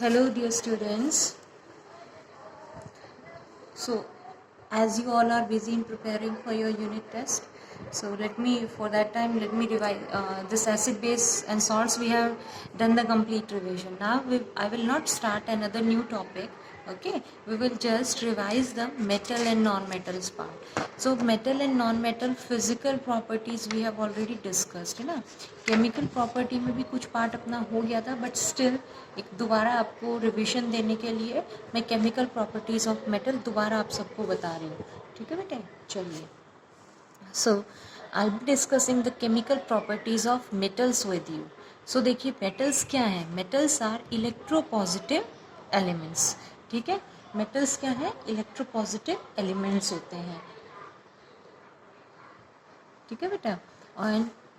Hello, dear students. So, as you all are busy in preparing for your unit test, so let me revise this acid base and salts. We have done the complete revision. Now I will not start another new topic. Okay, we will just revise the metal and non-metals part. So metal and non-metal physical properties we have already discussed है ना. Chemical property में भी कुछ part अपना हो गया था, but still एक दोबारा आपको रिविजन देने के लिए मैं केमिकल प्रॉपर्टीज़ ऑफ मेटल दोबारा आप सबको बता रही हूँ. ठीक है बेटे, चलिए. So I be discussing the chemical properties of metals with you. So देखिए मेटल्स क्या है. Metals are electropositive elements. ठीक है, मेटल्स क्या है, इलेक्ट्रोपॉजिटिव एलिमेंट्स होते हैं. ठीक है बेटा, और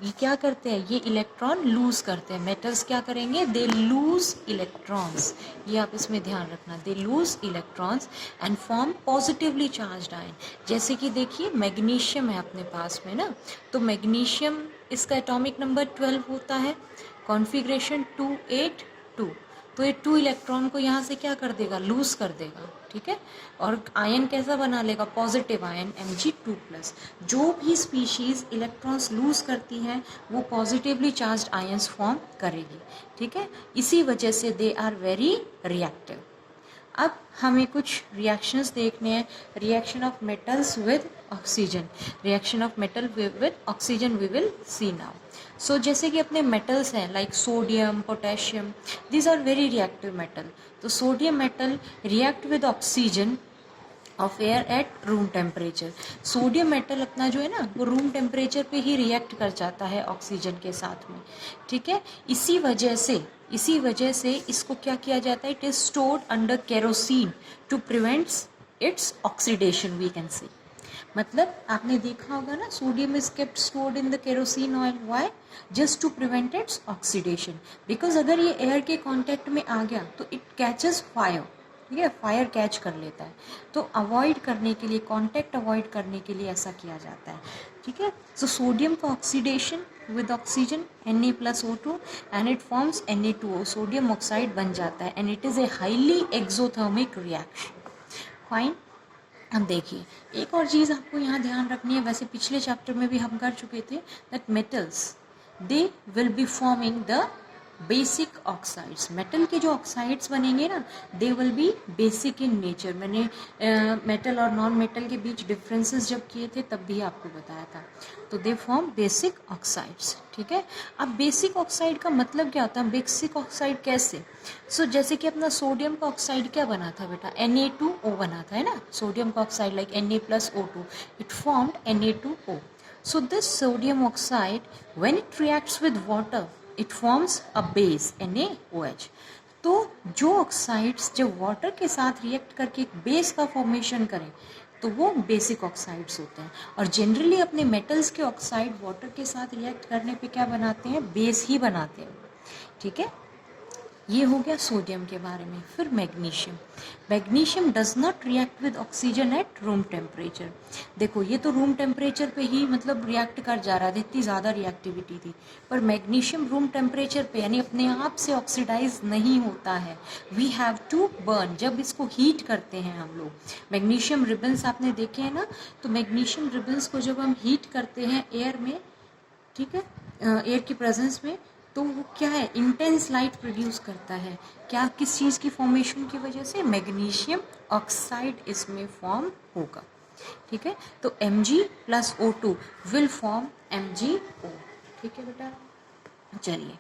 ये क्या करते हैं, ये इलेक्ट्रॉन लूज करते हैं. मेटल्स क्या करेंगे, दे लूज इलेक्ट्रॉन्स. ये आप इसमें ध्यान रखना, they lose electrons and form positively charged ion. जैसे कि देखिए मैग्नीशियम है अपने पास में ना, तो मैग्नीशियम इसका एटॉमिक नंबर 12 होता है, कॉन्फ़िगरेशन 282. तो ये 2 इलेक्ट्रॉन को यहाँ से क्या कर देगा, लूज कर देगा. ठीक है, और आयन कैसा बना लेगा, पॉजिटिव आयन Mg2+. जो भी स्पीशीज़ इलेक्ट्रॉन्स लूज करती हैं वो पॉजिटिवली चार्ज्ड आयंस फॉर्म करेगी. ठीक है, इसी वजह से दे आर वेरी रिएक्टिव. अब हमें कुछ रिएक्शंस देखने हैं. Reaction of metals with oxygen. Reaction of metal with oxygen we will see now. So जैसे कि अपने मेटल्स हैं like sodium, potassium, these are very reactive metal. तो sodium metal react with oxygen of air at room temperature. Sodium metal अपना जो है ना वो रूम टेम्परेचर पे ही रिएक्ट कर जाता है ऑक्सीजन के साथ में. ठीक है, इसी वजह से इसको क्या किया जाता है, it is stored under kerosene to prevents its oxidation we can say. मतलब आपने देखा होगा ना, sodium is kept stored in the kerosene oil. Why, just to prevent its oxidation. Because अगर ये एयर के कांटेक्ट में आ गया तो इट कैचेस फायर. ठीक है, फायर कैच कर लेता है. तो अवॉइड करने के लिए, कांटेक्ट अवॉइड करने के लिए ऐसा किया जाता है. ठीक है, सो सोडियम का oxidation with oxygen Na+O2 and it forms Na2O. Sodium oxide बन जाता है and it is a highly exothermic reaction. Fine. अब देखिए एक और चीज़ आपको यहाँ ध्यान रखनी है, वैसे पिछले चैप्टर में भी हम कर चुके थे, that metals they will be forming the basic oxides. Metal के जो ऑक्साइड्स बनेंगे ना, they will be basic in nature. मैंने मेटल और नॉन मेटल के बीच डिफरेंसेस जब किए थे तब भी आपको बताया था. तो दे फॉर्म बेसिक ऑक्साइड्स. ठीक है, अब बेसिक ऑक्साइड का मतलब क्या होता है, बेसिक ऑक्साइड कैसे. सो जैसे कि अपना सोडियम का ऑक्साइड क्या बना था बेटा, Na2O बना था, है ना. सोडियम का oxide like Na+O2, it formed Na2O. So this sodium oxide when it reacts with water it forms a base NaOH. तो जो ऑक्साइड्स जब वाटर के साथ रिएक्ट करके एक बेस का फॉर्मेशन करें तो वो बेसिक ऑक्साइड्स होते हैं. और जनरली अपने मेटल्स के ऑक्साइड वाटर के साथ रिएक्ट करने पे क्या बनाते हैं, बेस ही बनाते हैं. ठीक है, ये हो गया सोडियम के बारे में. फिर magnesium. Magnesium does not react with oxygen eight room temperature. देखो ये तो रूम टेम्परेचर पे ही मतलब रिएक्ट कर जा रहा था, इतनी ज़्यादा रिएक्टिविटी थी. पर मैग्नीशियम रूम टेम्परेचर पे यानी अपने आप से ऑक्सीडाइज नहीं होता है. We have to burn. जब इसको हीट करते हैं हम लोग, मैग्नीशियम रिबन्स आपने देखे हैं ना, तो मैग्नीशियम रिबन्स को जब हम हीट करते हैं एयर में, ठीक है, एयर की प्रेजेंस में, तो वो क्या है, इंटेंस लाइट प्रोड्यूस करता है. क्या, किस चीज़ की फॉर्मेशन की वजह से, मैग्नीशियम ऑक्साइड इसमें फॉर्म होगा. ठीक है, तो Mg+O2 विल फॉर्म MgO. ठीक है बेटा, चलिए.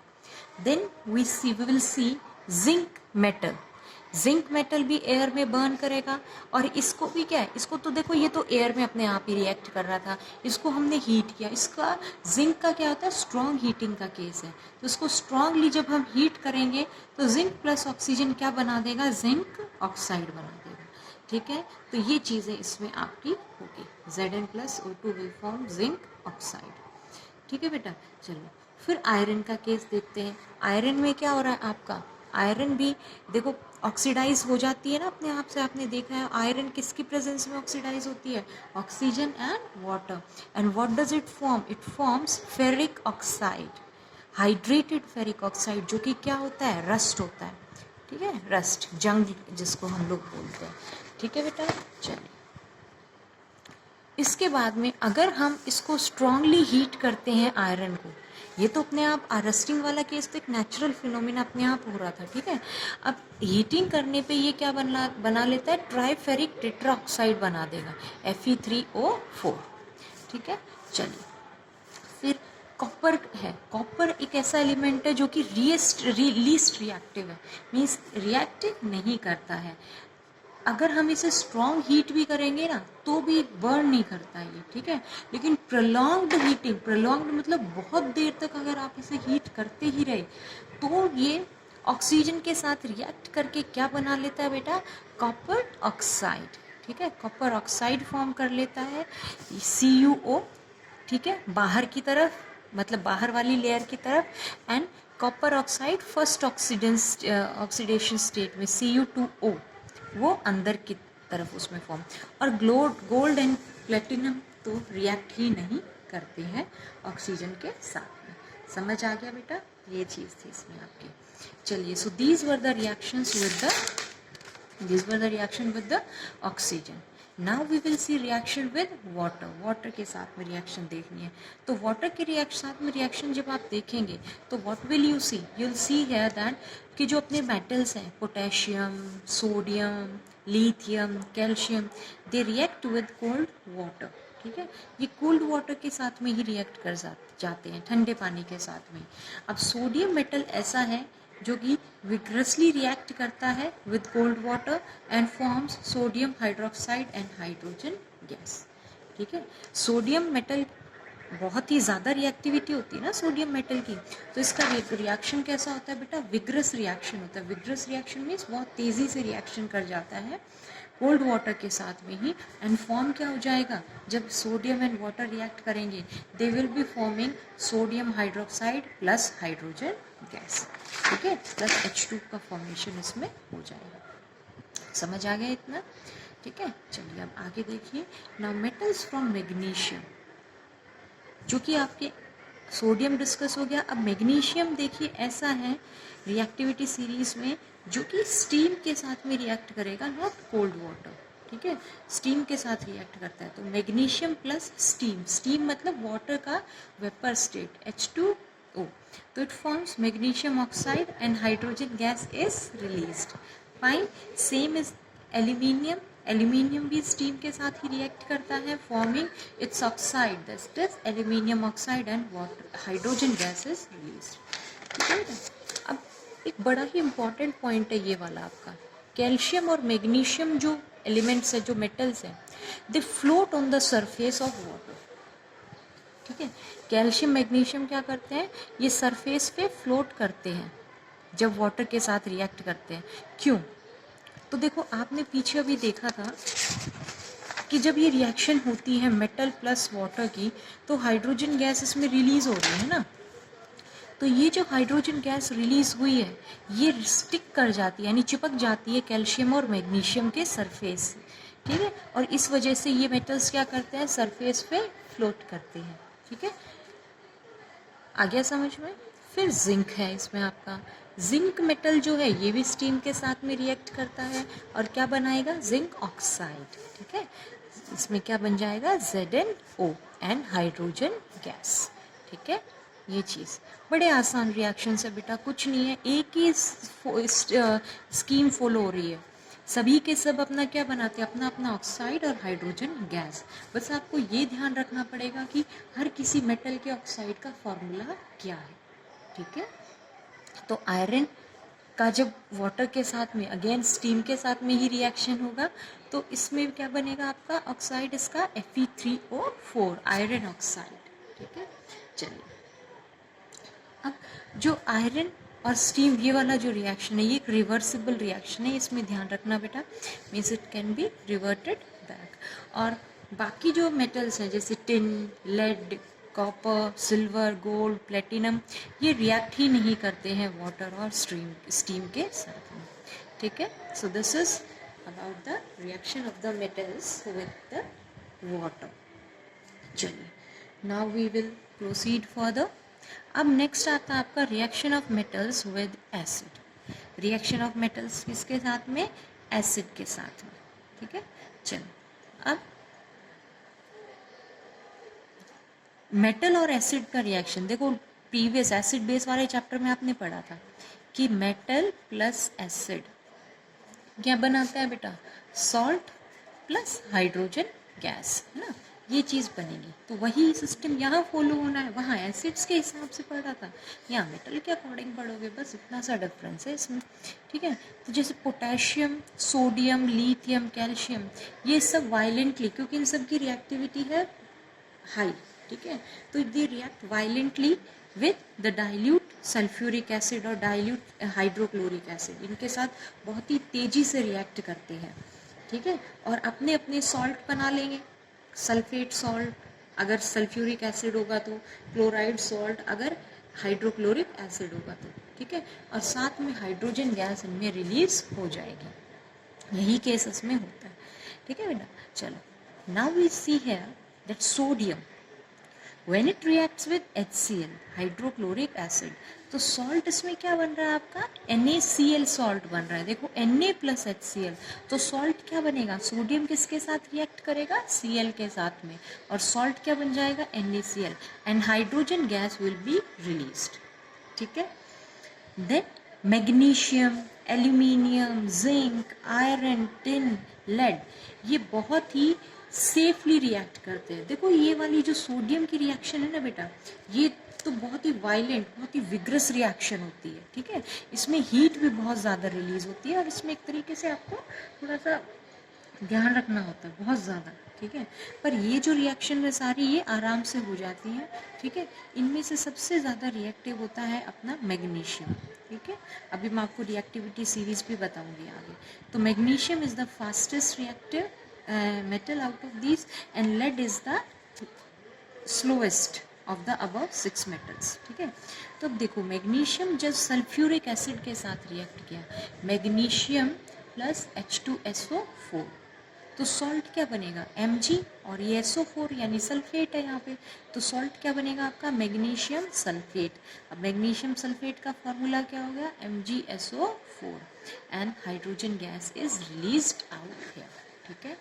Then we will see zinc metal. Zinc metal भी एयर में बर्न करेगा. और इसको भी क्या है, इसको तो देखो ये तो एयर में अपने आप ही रिएक्ट कर रहा था, इसको हमने हीट किया. इसका जिंक का क्या होता है, स्ट्रॉन्ग हीटिंग का केस है. तो इसको स्ट्रांगली जब हम हीट करेंगे तो जिंक प्लस ऑक्सीजन क्या बना देगा, जिंक ऑक्साइड बना देगा. ठीक है, तो ये चीज़ें इसमें आपकी होगी. Zn+O2 will form zinc oxide. ठीक है बेटा, चलो. फिर आयरन का केस देखते हैं. आयरन में क्या हो रहा है आपका, आयरन भी देखो ऑक्सीडाइज हो जाती है ना अपने आप से. आपने देखा है आयरन किसकी प्रेजेंस में ऑक्सीडाइज होती है, oxygen and water. And what does it form, it forms ferric oxide, hydrated ferric oxide, जो कि क्या होता है, रस्ट होता है. ठीक है, रस्ट, जंग जिसको हम लोग बोलते हैं। ठीक है बेटा, चलिए इसके बाद में अगर हम इसको स्ट्रांगली हीट करते हैं आयरन को, ये तो अपने आप रस्टिंग वाला केस तो एक नेचुरल फिनोमिना अपने आप हो रहा था, ठीक है। अब हीटिंग करने पे ये क्या बना लेता है, ट्राइफेरिक टेट्राऑक्साइड बना देगा, Fe3O4। ठीक है, चलिए फिर कॉपर है। कॉपर एक ऐसा एलिमेंट है जो कि लीस्ट रिएक्टिव है, मीन्स रिएक्ट नहीं करता है। अगर हम इसे स्ट्रॉन्ग हीट भी करेंगे ना तो भी बर्न नहीं करता है ये, ठीक है। लेकिन प्रोलॉन्ग्ड हीटिंग, प्रोलॉन्ग्ड मतलब बहुत देर तक अगर आप इसे हीट करते ही रहे तो ये ऑक्सीजन के साथ रिएक्ट करके क्या बना लेता है बेटा, कॉपर ऑक्साइड। ठीक है, कॉपर ऑक्साइड फॉर्म कर लेता है, CuO। ठीक है, बाहर की तरफ मतलब बाहर वाली लेयर की तरफ, and copper oxide first oxidation state में Cu2O वो अंदर की तरफ उसमें फॉर्म। और गोल्ड एंड प्लेटिनम तो रिएक्ट ही नहीं करते हैं ऑक्सीजन के साथ में। समझ आ गया बेटा, ये चीज़ थी इसमें आपकी। चलिए, so these were the reactions with the oxygen. Now we will see reaction with water. Water के साथ में रिएक्शन देखनी है, तो वाटर के साथ में रिएक्शन जब आप देखेंगे तो what will you see, you will see है दैट कि जो अपने मेटल्स हैं, potassium, sodium, lithium, calcium, they react with cold water. ठीक है, ये कोल्ड वाटर के साथ में ही रिएक्ट कर जाते हैं, ठंडे पानी के साथ में। अब सोडियम मेटल ऐसा है जो कि विग्रसली रिएक्ट करता है with cold water and forms sodium hydroxide and hydrogen gas. ठीक है, सोडियम मेटल बहुत ही ज़्यादा रिएक्टिविटी होती है ना सोडियम मेटल की, तो इसका रिएक्शन कैसा होता है बेटा, विग्रस रिएक्शन होता है। विग्रस रिएक्शन मीन्स बहुत तेज़ी से रिएक्शन कर जाता है कोल्ड वाटर के साथ में ही, एंड फॉर्म क्या हो जाएगा, जब सोडियम एंड वाटर रिएक्ट करेंगे they will be forming sodium hydroxide plus hydrogen gas. ठीक है, प्लस H2 का फॉर्मेशन इसमें हो जाएगा। समझ आ गया इतना? ठीक है, चलिए अब आगे देखिए। नाउ मेटल्स फ्रॉम मैग्नीशियम, जो कि आपके सोडियम डिस्कस हो गया। अब मैग्नीशियम देखिए ऐसा है रिएक्टिविटी सीरीज में जो कि स्टीम के साथ में रिएक्ट करेगा, नॉट कोल्ड वाटर। ठीक है, स्टीम के साथ रिएक्ट करता है, तो मैग्नीशियम प्लस स्टीम, स्टीम मतलब वाटर का वेपर स्टेट H2O, तो it forms magnesium oxide and hydrogen gas is released. Fine, same is aluminium. Aluminium भी स्टीम के साथ ही रिएक्ट करता है, forming it's oxide, that is aluminium oxide and water hydrogen gas is released. ठीक है, अब एक बड़ा ही इंपॉर्टेंट पॉइंट है ये वाला आपका, कैल्शियम और मैग्नीशियम जो एलिमेंट्स है, जो मेटल्स हैं, दे float on the surface of water. ठीक है, कैल्शियम मैग्नीशियम क्या करते हैं, ये सरफेस पे फ्लोट करते हैं जब वाटर के साथ रिएक्ट करते हैं। क्यों, तो देखो आपने पीछे अभी देखा था कि जब ये रिएक्शन होती है मेटल प्लस वाटर की, तो हाइड्रोजन गैस इसमें रिलीज हो रही है ना, तो ये जो हाइड्रोजन गैस रिलीज हुई है ये स्टिक कर जाती है, यानी चिपक जाती है कैल्शियम और मैग्नीशियम के सरफेस से। ठीक है, और इस वजह से ये मेटल्स क्या करते हैं, सरफेस पे फ्लोट करते हैं। ठीक है, आ गया समझ में? फिर जिंक है इसमें आपका, जिंक मेटल जो है ये भी स्टीम के साथ में रिएक्ट करता है और क्या बनाएगा, जिंक ऑक्साइड। ठीक है, इसमें क्या बन जाएगा, ZnO एंड हाइड्रोजन गैस। ठीक है, ये चीज़ बड़े आसान रिएक्शन है बेटा, कुछ नहीं है, एक ही स्कीम फॉलो हो रही है, सभी के सब अपना क्या बनाते हैं, अपना अपना ऑक्साइड और हाइड्रोजन गैस। बस आपको ये ध्यान रखना पड़ेगा कि हर किसी मेटल के ऑक्साइड का फॉर्मूला क्या है। ठीक है, तो आयरन का जब वाटर के साथ में, अगेन स्टीम के साथ में ही रिएक्शन होगा, तो इसमें क्या बनेगा आपका ऑक्साइड, इसका Fe3O4 आयरन ऑक्साइड। ठीक है, चलिए अब जो आयरन और स्टीम ये वाला जो रिएक्शन है ये एक रिवर्सिबल रिएक्शन है, इसमें ध्यान रखना बेटा, means it can be reverted back. और बाकी जो मेटल्स हैं जैसे tin, lead, copper, silver, gold, platinum, ये रिएक्ट ही नहीं करते हैं वाटर और स्टीम के साथ में। ठीक है, so this is about the reaction of the metals with the water. चलिए, now we will proceed further. अब नेक्स्ट आता है आपका reaction of metals with acid. Reaction of metals किसके साथ में, एसिड के साथ में, ठीक है। चलो अब मेटल और एसिड का रिएक्शन देखो, प्रीवियस एसिड बेस वाले चैप्टर में आपने पढ़ा था कि मेटल प्लस एसिड क्या बनाता है बेटा, सॉल्ट प्लस हाइड्रोजन गैस, है ना, ये चीज़ बनेगी। तो वही सिस्टम यहाँ फॉलो होना है, वहाँ एसिड्स के हिसाब से पढ़ा था, यहाँ मेटल के अकॉर्डिंग पढ़ोगे, बस इतना सा डिफरेंस है इसमें, ठीक है। तो जैसे पोटेशियम, सोडियम, लिथियम, कैल्शियम, ये सब वायलेंटली, क्योंकि इन सब की रिएक्टिविटी है हाई, ठीक है, तो they react violently with the dilute sulphuric acid और डाइल्यूट हाइड्रोक्लोरिक एसिड, इनके साथ बहुत ही तेज़ी से रिएक्ट करते हैं, ठीक है, और अपने अपने सॉल्ट बना लेंगे, सल्फेट सॉल्ट अगर सल्फ्यूरिक एसिड होगा तो, क्लोराइड सॉल्ट अगर हाइड्रोक्लोरिक एसिड होगा तो, ठीक है, और साथ में हाइड्रोजन गैस इनमें रिलीज हो जाएगी, यही केसेस में होता है, ठीक है बेटा। चलो now we see here that sodium when it reacts with HCl hydrochloric acid, तो सॉल्ट इसमें क्या बन रहा है आपका, NaCl सॉल्ट बन रहा है। देखो Na प्लस HCl, तो सॉल्ट क्या बनेगा, सोडियम किसके साथ रिएक्ट करेगा, Cl के साथ में, और सॉल्ट क्या बन जाएगा, NaCl, and hydrogen gas will be released, ठीक है। Then magnesium, aluminium, zinc, iron, tin, lead, ये बहुत ही सेफली रिएक्ट करते हैं। देखो ये वाली जो सोडियम की रिएक्शन है ना बेटा, ये तो बहुत ही वायलेंट, बहुत ही विग्रस रिएक्शन होती है, ठीक है, इसमें हीट भी बहुत ज़्यादा रिलीज होती है, और इसमें एक तरीके से आपको थोड़ा सा ध्यान रखना होता है बहुत ज़्यादा, ठीक है। पर ये जो रिएक्शन है सारी ये आराम से हो जाती हैं, ठीक है। इनमें से सबसे ज़्यादा रिएक्टिव होता है अपना मैग्नीशियम, ठीक है, अभी मैं आपको रिएक्टिविटी सीरीज भी बताऊंगी आगे। तो magnesium is the fastest reactive metal out of these, and lead is the slowest of the above 6 metals, ठीक है। तो अब देखो मैग्नीशियम जब सल्फ्यूरिक एसिड के साथ रिएक्ट किया, मैग्नीशियम प्लस H2SO4, तो सॉल्ट क्या बनेगा, Mg, और ये SO4 यानी सल्फेट है यहाँ पे, तो सॉल्ट क्या बनेगा आपका, मैग्नीशियम सल्फेट। अब मैग्नीशियम सल्फेट का फॉर्मूला क्या हो गया, MgSO4, and hydrogen gas is released out here, ठीक है।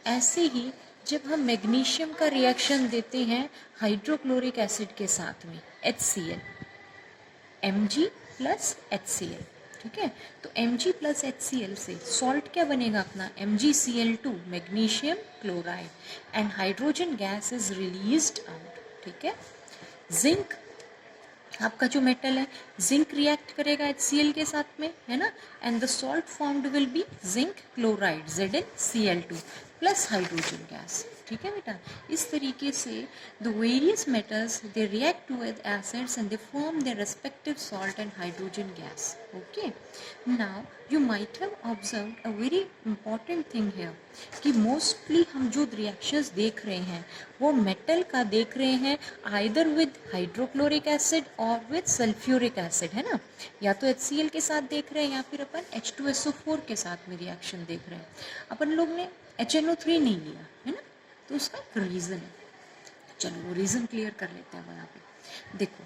ऐसे ही जब हम मैग्नीशियम का रिएक्शन देते हैं हाइड्रोक्लोरिक एसिड के साथ में, HCl, Mg प्लस HCl, ठीक है, तो Mg प्लस HCl से सॉल्ट क्या बनेगा अपना, MgCl2, magnesium chloride, and hydrogen gas is released out, ठीक है। जिंक आपका जो मेटल है, जिंक रिएक्ट करेगा HCl के साथ में, है ना, and the salt formed will be zinc chloride ZnCl2 plus hydrogen gas, ठीक है बेटा। इस तरीके से the various metals they react with acids and they form their respective salt and hydrogen gas, okay. Now you might have observed a very important thing here कि mostly हम जो reactions देख रहे हैं वो मेटल का देख रहे हैं आइदर विद हाइड्रोक्लोरिक एसिड और विद सल्फ्यूरिक एसिड, है ना, या तो HCl के साथ देख रहे हैं या फिर अपन H2SO4 के साथ में रिएक्शन देख रहे हैं। अपन लोग ने HNO3 नहीं लिया, है ना, तो उसका रीज़न है, चलो वो रीज़न क्लियर कर लेते हैं यहाँ पे। देखो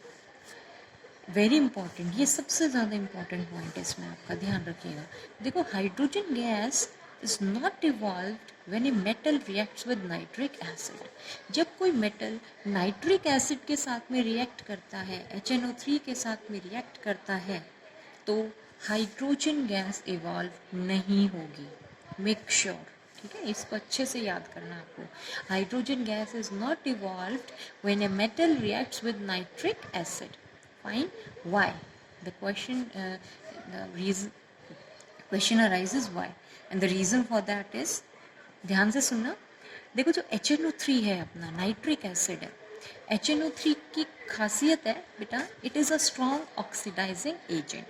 वेरी इंपॉर्टेंट, ये सबसे ज़्यादा इंपॉर्टेंट पॉइंट है, इसमें आपका ध्यान रखिएगा। देखो hydrogen gas is not evolved when a metal reacts with nitric acid. जब कोई मेटल नाइट्रिक एसिड के साथ में रिएक्ट करता है, HNO3 के साथ में रिएक्ट करता है, तो हाइड्रोजन गैस इवॉल्व नहीं होगी, मेक श्योर, ठीक है, इसको अच्छे से याद करना आपको। Hydrogen gas is not evolved when a metal reacts with nitric acid. Fine, why, the question arises why, and the reason for that is, ध्यान से सुनना। देखो जो HNO3 है अपना नाइट्रिक एसिड है, HNO3 की खासियत है बेटा, it is a strong oxidising agent.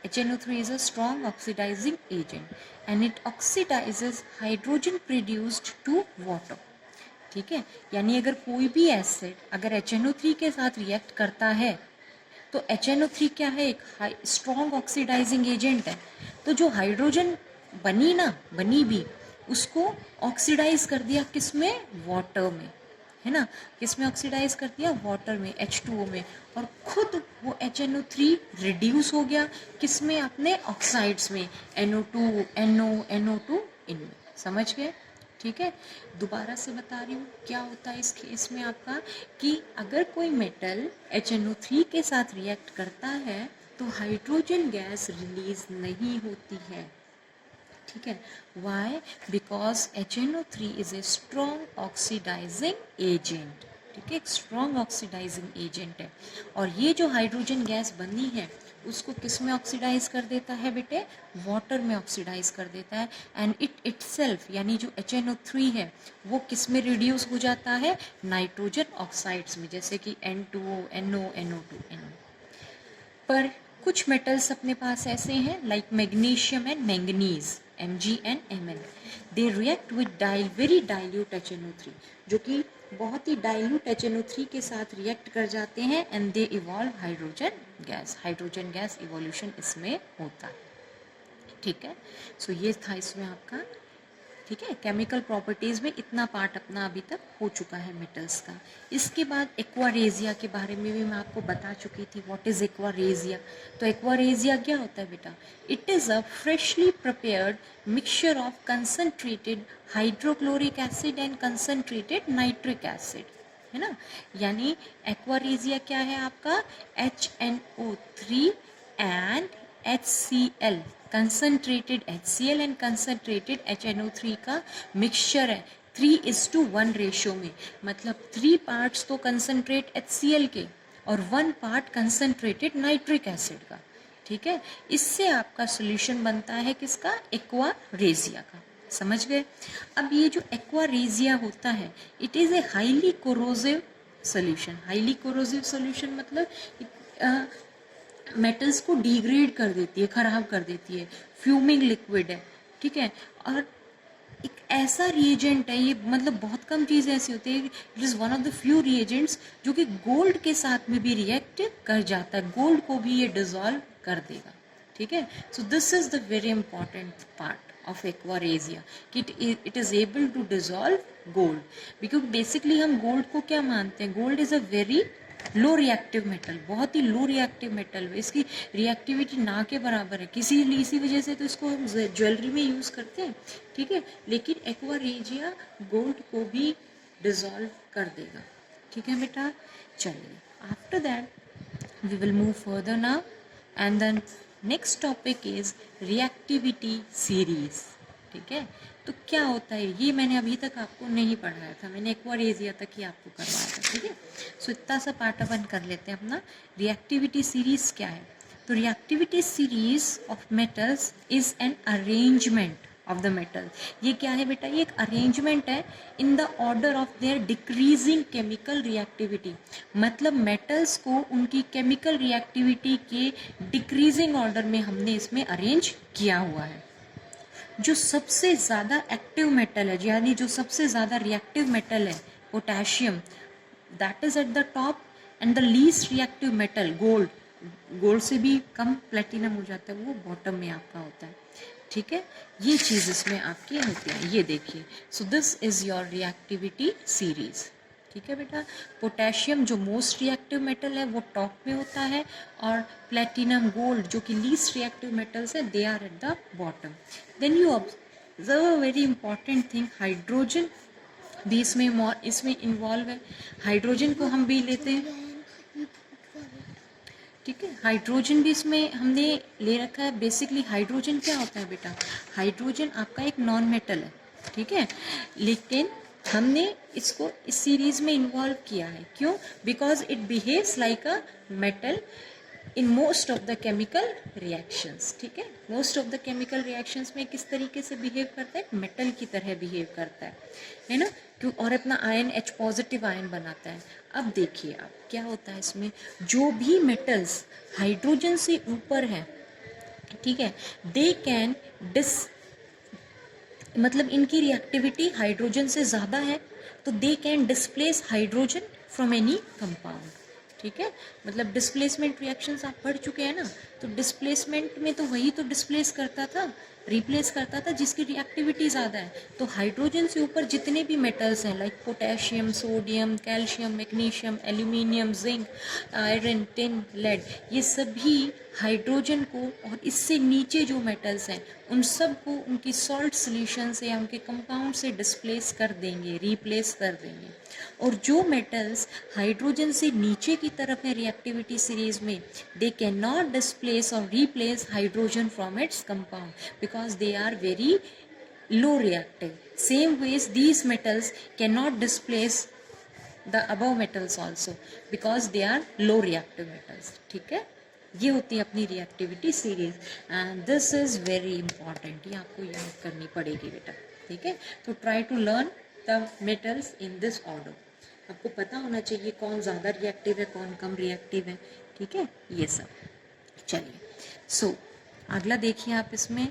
HNO3 is a strong oxidizing agent and it oxidizes hydrogen produced to water, ठीक है। यानी अगर कोई भी एसिड अगर HNO3 के साथ रिएक्ट करता है तो HNO3 क्या है, एक स्ट्रॉन्ग ऑक्सीडाइजिंग एजेंट है, तो जो हाइड्रोजन बनी भी उसको ऑक्सीडाइज कर दिया किसमें, वाटर में, है ना, किस में ऑक्सीडाइज कर दिया, वाटर में, H2O में, और खुद वो HNO3 रिड्यूस हो गया किस में, अपने ऑक्साइड्स में, NO2, NO2 इनमें। समझ गए? ठीक है, दोबारा से बता रही हूँ क्या होता है इसमें आपका, कि अगर कोई मेटल HNO3 के साथ रिएक्ट करता है तो हाइड्रोजन गैस रिलीज नहीं होती है। ठीक है, why, because HNO3 is a strong oxidising agent. ठीक है, एक स्ट्रॉन्ग ऑक्सीडाइजिंग एजेंट है, और ये जो हाइड्रोजन गैस बनी है उसको किस में ऑक्सीडाइज कर देता है बेटे, वाटर में ऑक्सीडाइज कर देता है, एंड इट इटसेल्फ यानी जो HNO3 है वो किस में रिड्यूस हो जाता है, नाइट्रोजन ऑक्साइड्स में, जैसे कि N2O, NO, NO2, NO। पर कुछ मेटल्स अपने पास ऐसे हैं like magnesium and manganese, Mg and Mn, they react with very dilute HNO3, जो कि बहुत ही डाइल्यूट HNO3 के साथ रिएक्ट कर जाते हैं, and they evolve hydrogen gas. Hydrogen gas evolution इसमें होता है। ठीक है, सो ये था इसमें आपका। ठीक है, केमिकल प्रॉपर्टीज़ में इतना पार्ट अपना अभी तक हो चुका है मेटल्स का। इसके बाद एक्वारेजिया के बारे में भी मैं आपको बता चुकी थी, व्हाट इज़ एक्वारेजिया। तो एक्वारेजिया क्या होता है बेटा, it is a freshly prepared mixture of concentrated hydrochloric acid and concentrated nitric acid, है ना। यानी एक्वारेजिया क्या है आपका, HNO3 and HCl, concentrated HCl and concentrated HNO3 का मिक्सचर है 3:1 रेशियो में। मतलब 3 पार्ट्स तो कंसनट्रेट HCl के और 1 पार्ट कंसनट्रेटेड नाइट्रिक एसिड का। ठीक है, इससे आपका सॉल्यूशन बनता है किसका, एक्वारेजिया का। समझ गए? अब ये जो एक्वारेजिया होता है, it is a highly corrosive solution. Highly corrosive solution मतलब मेटल्स को डिग्रेड कर देती है, खराब कर देती है, फ्यूमिंग लिक्विड है। ठीक है, और एक ऐसा रिएजेंट है ये, मतलब बहुत कम चीज़ें ऐसी होती है, it is one of the few reagents जो कि गोल्ड के साथ में भी रिएक्ट कर जाता है, गोल्ड को भी ये डिजॉल्व कर देगा। ठीक है, so this is the very important part of aqua regia कि it is able to dissolve gold, because basically हम गोल्ड को क्या मानते हैं, gold is a very low reactive metal, बहुत ही लो रिएक्टिव मेटल है, इसकी रिएक्टिविटी ना के बराबर है, इसी वजह से तो इसको हम ज्वेलरी में यूज़ करते हैं। ठीक है, लेकिन एक्वारेजिया गोल्ड को भी डिजॉल्व कर देगा। ठीक है बेटा, चलिए after that we will move further now, and then next topic is reactivity series. ठीक है, तो क्या होता है ये मैंने अभी तक आपको नहीं पढ़ाया था, मैंने एक्वारेजिया तक ही आपको करवाया था। ठीक है, सो इतना सा पार्ट अपन कर लेते हैं अपना। रिएक्टिविटी सीरीज क्या है, तो reactivity series of metals is an arrangement of the metal. ये क्या है बेटा, ये एक अरेंजमेंट है in the order of their decreasing chemical reactivity. मतलब मेटल्स को उनकी केमिकल रिएक्टिविटी के डिक्रीजिंग ऑर्डर में हमने इसमें अरेंज किया हुआ है। जो सबसे ज़्यादा एक्टिव मेटल है, यानी जो सबसे ज़्यादा रिएक्टिव मेटल है potassium, that is at the top, and the least reactive metal gold, gold से भी कम प्लेटिनम हो जाता है, वो बॉटम में आपका होता है। ठीक है, ये चीज़ इसमें आपकी होती है, ये देखिए। So this is your reactivity series. ठीक है बेटा, पोटेशियम जो मोस्ट रिएक्टिव मेटल है वो टॉप में होता है, और प्लेटिनम गोल्ड जो कि लीस्ट रिएक्टिव मेटल्स है they are at the bottom. Then you observe a very important thing, hydrogen भी इसमें इन्वॉल्व है। हाइड्रोजन को हम भी लेते हैं। ठीक है, हाइड्रोजन भी इसमें हमने ले रखा है। बेसिकली हाइड्रोजन क्या होता है बेटा, हाइड्रोजन आपका एक नॉन मेटल है। ठीक है, लेकिन हमने इसको इस सीरीज में इन्वॉल्व किया है, क्यों, because it behaves like a metal in most of the chemical reactions. ठीक है, most of the chemical reactions में किस तरीके से बिहेव करता है, मेटल की तरह बिहेव करता है ना, क्यों, और अपना आयन H पॉजिटिव आयन बनाता है। अब देखिए आप क्या होता है इसमें, जो भी मेटल्स हाइड्रोजन से ऊपर हैं, ठीक है, दे कैन मतलब इनकी रिएक्टिविटी हाइड्रोजन से ज़्यादा है, तो they can displace hydrogen from any compound. ठीक है, मतलब डिस्प्लेसमेंट रिएक्शंस आप पढ़ चुके हैं ना, तो डिस्प्लेसमेंट में तो वही तो डिस्प्लेस करता था, रिप्लेस करता था जिसकी रिएक्टिविटी ज़्यादा है। तो हाइड्रोजन से ऊपर जितने भी मेटल्स हैं like potassium, sodium, calcium, magnesium, aluminium, zinc, iron, tin, lead, ये सभी हाइड्रोजन को और इससे नीचे जो मेटल्स हैं उन सब को उनकी सॉल्ट सोल्यूशन से या उनके कंपाउंड से डिस्प्लेस कर देंगे, रिप्लेस कर देंगे। और जो मेटल्स हाइड्रोजन से नीचे की तरफ है रिएक्टिविटी सीरीज में, दे कैन नॉट डिस्प्लेस और replace hydrogen from its compound because they are very low reactive. Same ways these metals cannot displace the above metals also because they are low reactive metals. ठीक है, ये होती है अपनी reactivity series and this is very important, ये आपको याद करनी पड़ेगी बेटा। ठीक है, तो try to learn the metals in this order. आपको पता होना चाहिए कौन ज़्यादा रिएक्टिव है, कौन कम रिएक्टिव है। ठीक है, ये सब। चलिए, सो अगला देखिए आप इसमें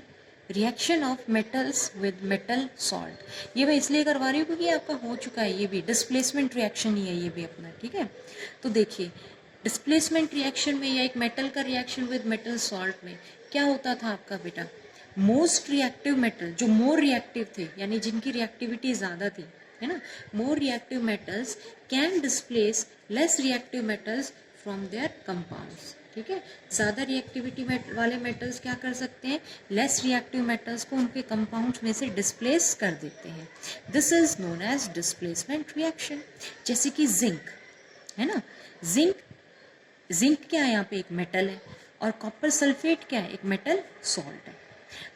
reaction of metals with metal salt. ये मैं इसलिए करवा रही हूँ क्योंकि आपका हो चुका है, ये भी डिस्प्लेसमेंट रिएक्शन ही है ये भी अपना। ठीक है, तो देखिए डिस्प्लेसमेंट रिएक्शन में या एक मेटल का रिएक्शन विद मेटल सॉल्ट में क्या होता था आपका बेटा, मोस्ट रिएक्टिव मेटल जो मोर रिएक्टिव थे यानी जिनकी रिएक्टिविटी ज़्यादा थी, है ना, more reactive metals can displace less reactive metals from there compounds. ठीक है, ज़्यादा रिएक्टिविटी वाले मेटल्स क्या कर सकते हैं, लेस रिएक्टिव मेटल्स को उनके कंपाउंड्स में से डिस्प्लेस कर देते हैं। This is known as displacement reaction. जैसे कि जिंक है ना, जिंक क्या है, यहाँ पे एक मेटल है, और कॉपर सल्फेट क्या है, एक मेटल सॉल्ट है।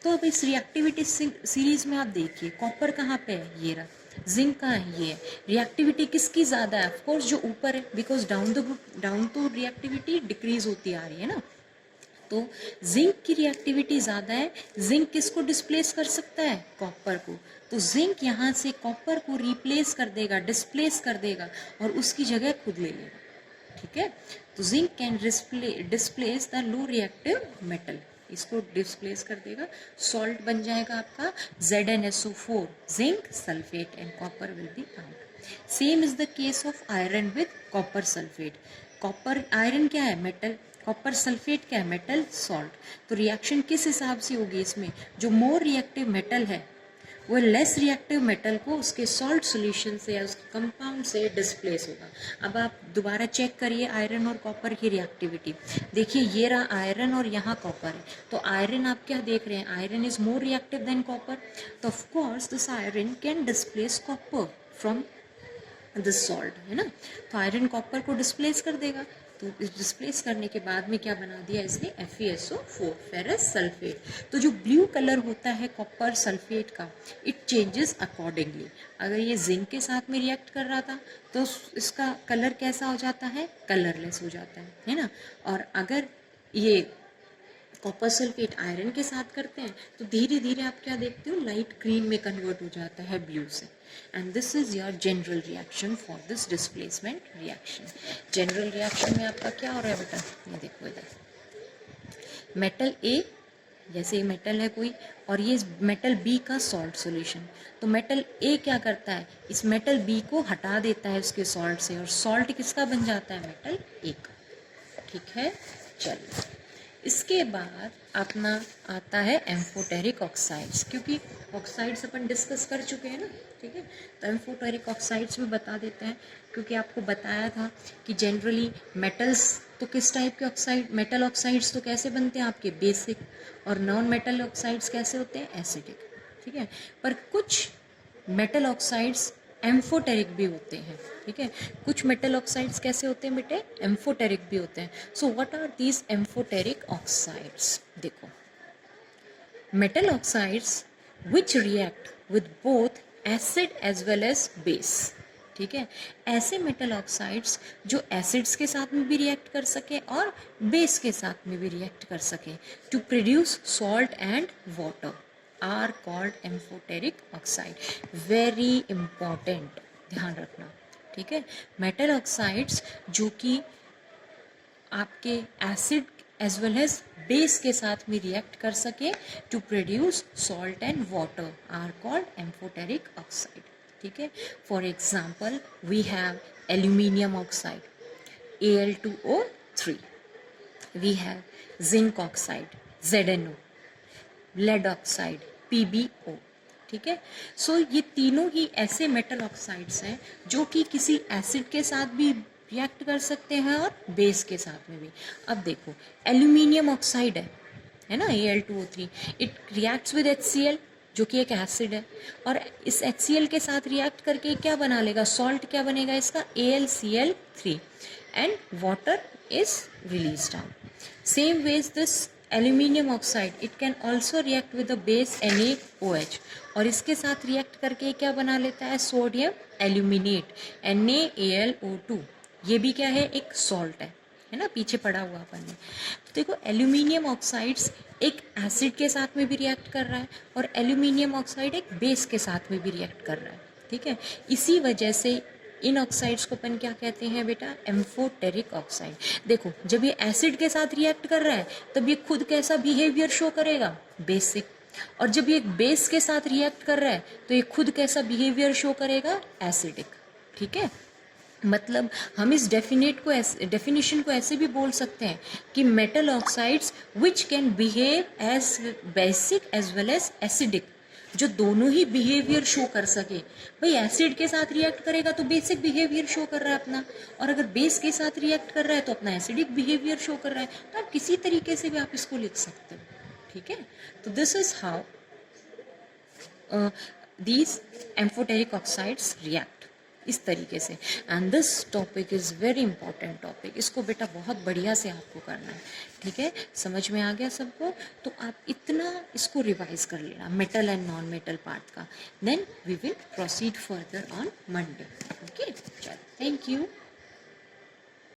तो अब इस रिएक्टिविटी सीरीज में आप देखिए कॉपर कहाँ पे है, ये रहा, जिंक कहाँ है, ये है। रिएक्टिविटी किसकी ज़्यादा है, ऑफकोर्स जो ऊपर है, बिकॉज डाउन तो रिएक्टिविटी डिक्रीज होती आ रही है ना। तो जिंक की रिएक्टिविटी ज़्यादा है, जिंक किसको डिस्प्लेस कर सकता है, कॉपर को। तो जिंक यहाँ से कॉपर को रिप्लेस कर देगा, डिस्प्लेस कर देगा और उसकी जगह खुद ले लेगा। ठीक है, तो zinc can displace the low reactive metal, इसको डिस्प्लेस कर देगा, सॉल्ट बन जाएगा आपका ZnSO4, zinc sulphate, and copper will be out. Same is the case of iron with copper sulphate. Copper iron क्या है, मेटल, कॉपर सल्फेट क्या है, मेटल सॉल्ट। तो रिएक्शन किस हिसाब से होगी इसमें, जो मोर रिएक्टिव मेटल है वो लेस रिएक्टिव मेटल को उसके सॉल्ट सॉल्यूशन से या उसके कंपाउंड से डिस्प्लेस होगा। अब आप दोबारा चेक करिए आयरन और कॉपर की रिएक्टिविटी। देखिए ये रहा आयरन और यहाँ कॉपर है, तो आयरन आप क्या देख रहे हैं, iron is more reactive than copper, तो of course this iron can displace copper from this salt, है ना। तो आयरन कॉपर को डिस्प्लेस कर देगा, तो डिस्प्लेस करने के बाद में क्या बना दिया इसने, FeSO4, फेरस सल्फेट। तो जो ब्लू कलर होता है कॉपर सल्फेट का, इट चेंजेस अकॉर्डिंगली। अगर ये जिंक के साथ में रिएक्ट कर रहा था तो इसका कलर कैसा हो जाता है, कलरलेस हो जाता है ना। और अगर ये कॉपर सल्फेट आयरन के साथ करते हैं तो धीरे धीरे आप क्या देखते हो, लाइट ग्रीन में कन्वर्ट हो जाता है ब्लू से। And this is your general reaction for this displacement reaction. General reaction में आपका क्या हो रहा है बेटा, ये देखो इधर, मेटल ए, जैसे ये मेटल है कोई और ये मेटल बी का सॉल्ट सॉल्यूशन, तो मेटल ए क्या करता है, इस मेटल बी को हटा देता है उसके सॉल्ट से, और सॉल्ट किसका बन जाता है, मेटल ए का। ठीक है, चलिए इसके बाद अपना आता है एम्फोटेरिक ऑक्साइड्स, क्योंकि ऑक्साइड्स अपन डिस्कस कर चुके हैं ना। ठीक है, तो एम्फोटेरिक ऑक्साइड्स में बता देते हैं, क्योंकि आपको बताया था कि जनरली मेटल्स तो किस टाइप के ऑक्साइड, मेटल ऑक्साइड्स तो कैसे बनते हैं आपके, बेसिक, और नॉन मेटल ऑक्साइड्स कैसे होते हैं, एसिडिक। ठीक है, पर कुछ मेटल ऑक्साइड्स एम्फोटेरिक भी होते हैं। ठीक है, कुछ मेटल ऑक्साइड्स कैसे होते हैं बेटे, एम्फोटेरिक भी होते हैं। So what are these amphoteric oxides, देखो, metal oxides which react with both acid as well as base. ठीक है, ऐसे मेटल ऑक्साइड्स जो एसिड्स के साथ में भी रिएक्ट कर सके और बेस के साथ में भी रिएक्ट कर सके to produce salt and water are called amphoteric oxide. Very important, ध्यान रखना। ठीक है, मेटल ऑक्साइड्स जो कि आपके acid as well as base के साथ में रिएक्ट कर सके to produce salt and water are called amphoteric oxide. ठीक है, for example we have aluminium oxide, Al2O3, we have zinc oxide ZnO, lead oxide PbO, ठीक है। सो ये तीनों ही ऐसे मेटल ऑक्साइड्स हैं जो कि किसी एसिड के साथ भी रिएक्ट कर सकते हैं और बेस के साथ में भी। अब देखो एल्यूमिनियम ऑक्साइड है ना, Al2O3, it reacts with HCl जो कि एक एसिड है, और इस HCl के साथ रिएक्ट करके क्या बना लेगा, सॉल्ट क्या बनेगा इसका, AlCl3, and water is released out. Same ways this aluminium oxide, it can also react with the base NaOH, और इसके साथ रिएक्ट करके क्या बना लेता है, सोडियम एल्यूमिनेट NaAlO2। ये भी क्या है, एक सॉल्ट है ना, पीछे पड़ा हुआ अपन ने। तो देखो एल्यूमिनियम ऑक्साइड्स एक एसिड के साथ में भी रिएक्ट कर रहा है और एल्यूमिनियम ऑक्साइड एक बेस के साथ में भी रिएक्ट कर रहा है, ठीक है। इसी वजह से इन ऑक्साइड्स को अपन क्या कहते हैं बेटा, एम्फोटेरिक ऑक्साइड। देखो जब ये एसिड के साथ रिएक्ट कर रहा है तब ये खुद कैसा बिहेवियर शो करेगा, बेसिक, और जब ये बेस के साथ रिएक्ट कर रहा है तो ये खुद कैसा बिहेवियर शो करेगा, एसिडिक, ठीक है। मतलब हम इस डेफिनेशन को ऐसे भी बोल सकते हैं कि metal oxides which can behave as basic as well as acidic, जो दोनों ही बिहेवियर शो कर सके। भाई एसिड के साथ रिएक्ट करेगा तो बेसिक बिहेवियर शो कर रहा है अपना, और अगर बेस के साथ रिएक्ट कर रहा है तो अपना एसिडिक बिहेवियर शो कर रहा है। तो आप किसी तरीके से भी आप इसको लिख सकते हो, ठीक है। तो this is how these amphoteric oxides react, इस तरीके से। And this topic is very important topic, इसको बेटा बहुत बढ़िया से आपको करना है, ठीक है। समझ में आ गया सबको, तो आप इतना इसको रिवाइज कर लेना metal and non metal part का। Then we will proceed further on Monday, okay. चलो, थैंक यू।